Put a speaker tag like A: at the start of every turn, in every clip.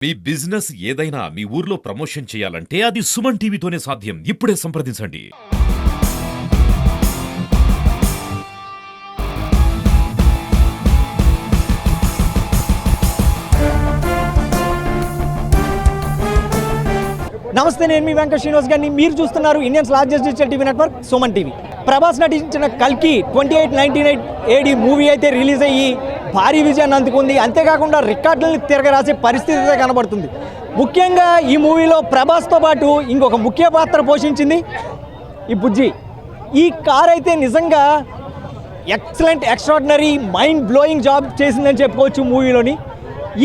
A: మీ business ఏదైనా మీ ఊర్లో promotion చేయాలంటే అది సుమన్ టీవీతోనే సాధ్యం. ఇప్పుడే సంప్రదించండి.
B: నమస్తే, నేను మీ వెంకట శ్రీనివాస్ గారిని. మీరు చూస్తున్నారు Indians largest digital TV network Suman TV. Prabhas నటించిన కల్కి 2898 AD మూవీ అయితే రిలీజ్ అయ్యి భారీ విజయాన్ని అందుకుంది. అంతేకాకుండా రికార్డులను తిరగరాసే పరిస్థితి అయితే కనబడుతుంది. ముఖ్యంగా ఈ మూవీలో ప్రభాస్తో పాటు ఇంకొక ముఖ్య పాత్ర పోషించింది ఈ బుజ్జి. ఈ కార్ అయితే నిజంగా excellent, extraordinary, mind blowing job చేసిందని చెప్పుకోవచ్చు మూవీలోని.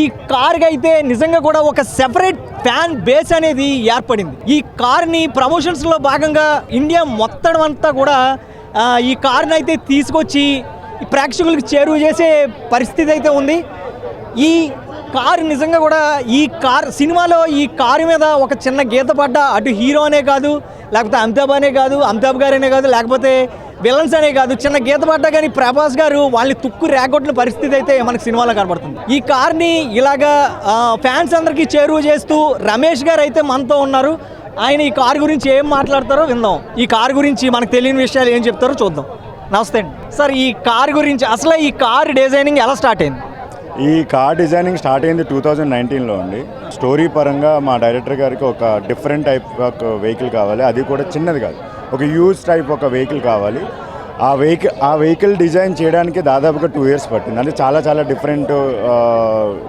B: ఈ కార్కి అయితే నిజంగా కూడా ఒక సెపరేట్ ఫ్యాన్ బేస్ అనేది ఏర్పడింది. ఈ కార్ని ప్రమోషన్స్లో భాగంగా ఇండియా మొత్తం అంతా కూడా ఈ కార్ని అయితే తీసుకొచ్చి ప్రేక్షకులకు చేరువ చేసే పరిస్థితి అయితే ఉంది. ఈ కారు నిజంగా కూడా ఈ కార్ సినిమాలో ఈ కారు మీద ఒక చిన్న గీత పడ్డ అటు హీరో అనే కాదు, లేకపోతే అమితాబ్ గారనే కాదు, లేకపోతే విలన్స్ అనే కాదు, చిన్న గీత పడ్డా కానీ ప్రభాస్ గారు వాళ్ళని తుక్కు రేగొట్టిన పరిస్థితి అయితే మనకు సినిమాలో కనబడుతుంది. ఈ కార్ని ఇలాగా ఫ్యాన్స్ అందరికీ చేరువ చేస్తూ రమేష్ గారు అయితే మనతో ఉన్నారు. ఆయన ఈ కారు గురించి ఏం మాట్లాడతారో విందాం. ఈ కారు గురించి మనకు తెలియని విషయాలు ఏం చెప్తారో చూద్దాం. నమస్తే అండి సార్. ఈ కారు గురించి అసలు ఈ కార్ డిజైనింగ్ ఎలా స్టార్ట్ అయింది?
C: ఈ కార్ డిజైనింగ్ స్టార్ట్ అయింది 2019లో అండి. స్టోరీ పరంగా మా డైరెక్టర్ గారికి ఒక డిఫరెంట్ టైప్ ఆఫ్ వెహికల్ కావాలి, అది కూడా చిన్నది కాదు, ఒక యూజ్ టైప్ ఒక వెహికల్ కావాలి. ఆ వెహికల్ డిజైన్ చేయడానికి దాదాపుగా 2 years పట్టింది. అంటే చాలా డిఫరెంట్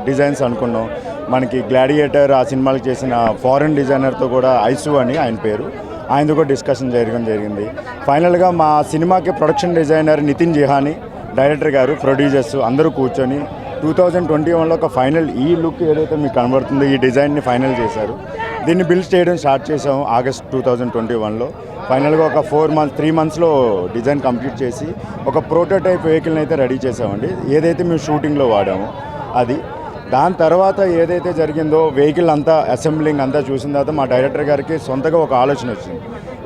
C: డిజైన్స్ అనుకున్నాం. మనకి గ్లాడియేటర్ ఆ సినిమాలకు చేసిన ఫారెన్ డిజైనర్తో కూడా ఐసు అని ఆయన పేరు, ఆయనతో కూడా డిస్కషన్ జరిగింది. ఫైనల్గా మా సినిమాకి ప్రొడక్షన్ డిజైనర్ నితిన్ జిహాని, డైరెక్టర్ గారు, ప్రొడ్యూసర్స్ అందరూ కూర్చొని 2021లో ఒక ఫైనల్ ఈ లుక్ ఏదైతే మీకు కనబడుతుందో ఈ డిజైన్ని ఫైనల్ చేశారు. దీన్ని బిల్డ్ చేయడం స్టార్ట్ చేసాము ఆగస్ట్ 2021లో. ఫైనల్గా ఒక 3 monthsలో డిజైన్ కంప్లీట్ చేసి ఒక ప్రోటోటైప్ వెహికల్ని అయితే రెడీ చేసామండి. ఏదైతే మేము షూటింగ్లో వాడామో అది. దాని తర్వాత ఏదైతే జరిగిందో వెహికల్ అంతా అసెంబ్లింగ్ అంతా చూసిన తర్వాత మా డైరెక్టర్ గారికి సొంతగా ఒక ఆలోచన వచ్చింది.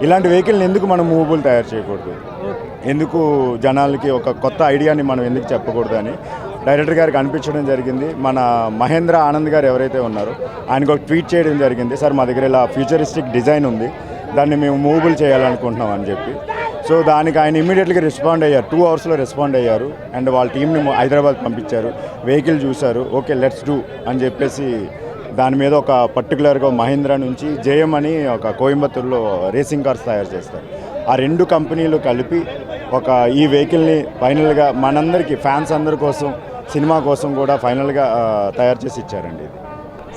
C: ఇలాంటి వెహికల్ని ఎందుకు మనం మూవబుల్ తయారు చేయకూడదు, ఎందుకు జనాలకి ఒక కొత్త ఐడియాని మనం ఎందుకు చెప్పకూడదు అని డైరెక్టర్ గారికి అనిపించడం జరిగింది. మన మహేంద్ర ఆనంద్ గారు ఎవరైతే ఉన్నారో ఆయనకు ఒక ట్వీట్ చేయడం జరిగింది, సార్ మా దగ్గర ఇలా ఫ్యూచరిస్టిక్ డిజైన్ ఉంది, దాన్ని మేము మూవబుల్ చేయాలనుకుంటున్నాం అని చెప్పి. సో దానికి ఆయన ఇమీడియట్గా రెస్పాండ్ అయ్యారు. 2 hours రెస్పాండ్ అయ్యారు. అండ్ వాళ్ళ టీంని హైదరాబాద్ పంపించారు. వెహికల్ చూశారు, ఓకే లెట్స్ డూ అని చెప్పేసి దాని మీద ఒక పర్టికులర్గా మహీంద్రా నుంచి జేఎం అని ఒక కోయంబత్తూరులో రేసింగ్ కార్స్ తయారు చేస్తారు. ఆ 2 కంపెనీలు కలిపి ఒక ఈ వెహికల్ని ఫైనల్గా మనందరికీ ఫ్యాన్స్ అందరి కోసం, సినిమా కోసం కూడా ఫైనల్గా తయారు చేసి ఇచ్చారండి.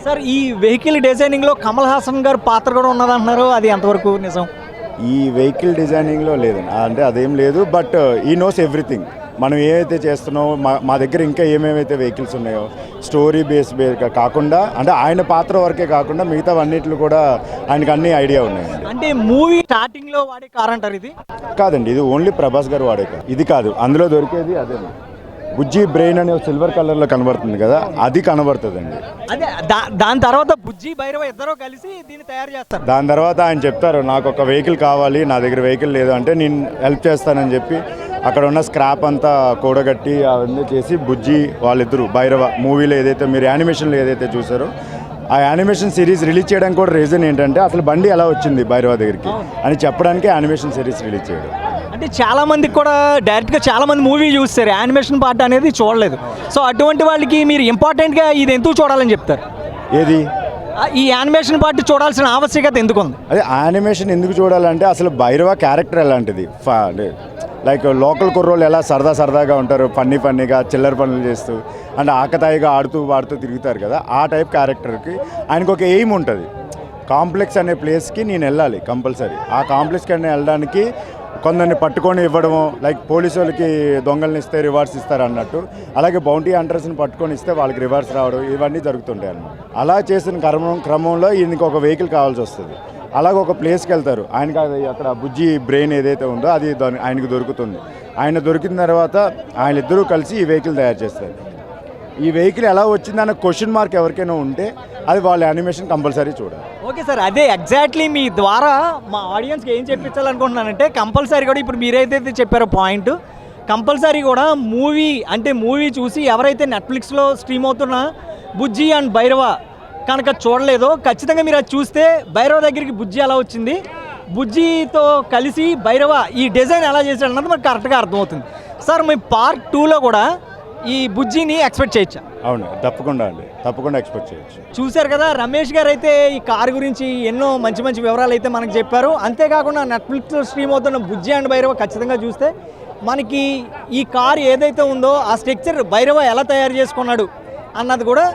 B: సార్, ఈ వెహికల్ డిజైనింగ్లో కమల్ హాసన్ గారు పాత్ర కూడా ఉన్నదంటున్నారు, అది ఎంతవరకు నిజం?
C: ఈ వెహికల్ డిజైనింగ్లో లేదండి, అంటే అదేం లేదు. బట్ ఈ నోస్ ఎవ్రీథింగ్. మనం ఏదైతే చేస్తున్నామో మా దగ్గర ఇంకా ఏమేమైతే వెహికల్స్ ఉన్నాయో స్టోరీ బేస్ కాకుండా, అంటే ఆయన పాత్ర వరకే కాకుండా మిగతావన్నిట్లు కూడా ఆయనకు అన్ని ఐడియా ఉన్నాయండి.
B: అంటే మూవీ స్టార్టింగ్లో వాడే కార్ అంటారు ఇది?
C: కాదండి, ఇది ఓన్లీ ప్రభాస్ గారు వాడే కార్. ఇది కాదు, అందులో దొరికేది అదే బుజ్జి బ్రెయిన్ అనే సిల్వర్ కలర్లో కనబడుతుంది కదా, అది కనబడుతుందండి.
B: అదే దాని తర్వాత బుజ్జి భైరవ ఇద్దరు కలిసి దీన్ని తయారు చేస్తారు.
C: దాని తర్వాత ఆయన చెప్తారు, నాకు ఒక వెహికల్ కావాలి, నా దగ్గర వెహికల్ లేదు అంటే నేను హెల్ప్ చేస్తానని చెప్పి అక్కడ ఉన్న స్క్రాప్ అంతా కూడగట్టి అవన్నీ చేసి బుజ్జి వాళ్ళిద్దరూ భైరవ మూవీలో ఏదైతే మీరు యానిమేషన్లో ఏదైతే చూసారో ఆ యానిమేషన్ సిరీస్ రిలీజ్ చేయడానికి కూడా రీజన్ ఏంటంటే అసలు బండి ఎలా వచ్చింది భైరవ దగ్గరికి అని చెప్పడానికి యానిమేషన్ సిరీస్ రిలీజ్ చేయడం.
B: అంటే చాలామందికి కూడా డైరెక్ట్గా చాలామంది మూవీ చూస్తారు, యానిమేషన్ పార్ట్ అనేది చూడలేదు. సో అటువంటి వాళ్ళకి మీరు ఇంపార్టెంట్గా ఇది ఎందుకు చూడాలని చెప్తారు?
C: ఏది
B: ఈ యానిమేషన్ పార్ట్ చూడాల్సిన ఆవశ్యకత ఎందుకు ఉంది?
C: అదే యానిమేషన్ ఎందుకు చూడాలంటే అసలు భైరవ క్యారెక్టర్ ఎలాంటిది, లైక్ లోకల్ కుర్రోళ్ళు ఎలా సరదాగా ఉంటారు, ఫన్నీగా చిల్లర పనులు చేస్తూ అంటే ఆకతాయిగా ఆడుతూ పాడుతూ తిరుగుతారు కదా, ఆ టైప్ క్యారెక్టర్కి ఆయనకు ఒక ఎయిమ్ ఉంటుంది. కాంప్లెక్స్ అనే ప్లేస్కి నేను వెళ్ళాలి కంపల్సరీ. ఆ కాంప్లెక్స్కి వెళ్ళడానికి కొందరిని పట్టుకొని ఇవ్వడము, లైక్ పోలీసు వాళ్ళకి దొంగల్ని ఇస్తే రివార్డ్స్ ఇస్తారు అన్నట్టు, అలాగే బౌంటీ హంటర్స్ని పట్టుకొని ఇస్తే వాళ్ళకి రివార్డ్స్ రావడం ఇవన్నీ జరుగుతుంటాయి అన్నమాట. అలా చేసిన క్రమంలో ఈయనకి ఒక వెహికల్ కావాల్సి వస్తుంది. అలాగే ఒక ప్లేస్కి వెళ్తారు. ఆయనకి అక్కడ బుజ్జి బ్రెయిన్ ఏదైతే ఉందో అది ఆయనకు దొరుకుతుంది. ఆయన దొరికిన తర్వాత ఆయనిద్దరూ కలిసి ఈ వెహికల్ తయారు చేస్తారు. ఈ వెహికల్ ఎలా వచ్చిందన్న క్వశ్చన్ మార్క్ ఎవరికైనా ఉంటే అది వాళ్ళ యానిమేషన్ కంపల్సరీ చూడాలి.
B: ఓకే సార్, అదే ఎగ్జాక్ట్లీ మీ ద్వారా మా ఆడియన్స్కి ఏం చెప్పించాలనుకుంటున్నానంటే కంపల్సరీ కూడా ఇప్పుడు మీరైతే చెప్పారో పాయింట్, కంపల్సరీ కూడా మూవీ చూసి ఎవరైతే నెట్ఫ్లిక్స్లో స్ట్రీమ్ అవుతున్న బుజ్జి అండ్ భైరవ కనుక చూడలేదో ఖచ్చితంగా మీరు అది చూస్తే భైరవ దగ్గరికి బుజ్జి ఎలా వచ్చింది, బుజ్జితో కలిసి భైరవ ఈ డిజైన్ ఎలా చేశాడు అన్నది మనకు కరెక్ట్గా అర్థమవుతుంది. సార్ మీ పార్ట్ 2లో కూడా ఈ బుజ్జిని ఎక్స్పెక్ట్ చేయొచ్చా?
C: అవును, తప్పకుండా అండి, తప్పకుండా ఎక్స్పెక్ట్ చేయొచ్చు.
B: చూశారు కదా, రమేష్ గారు అయితే ఈ కారు గురించి ఎన్నో మంచి మంచి వివరాలు అయితే మనకు చెప్పారు. అంతేకాకుండా నెట్ఫ్లిక్స్ స్ట్రీమ్ అవుతున్న బుజ్జి అండ్ భైరవ ఖచ్చితంగా చూస్తే మనకి ఈ కారు ఏదైతే ఉందో ఆ స్ట్రక్చర్ భైరవ ఎలా తయారు చేసుకున్నాడు అన్నది కూడా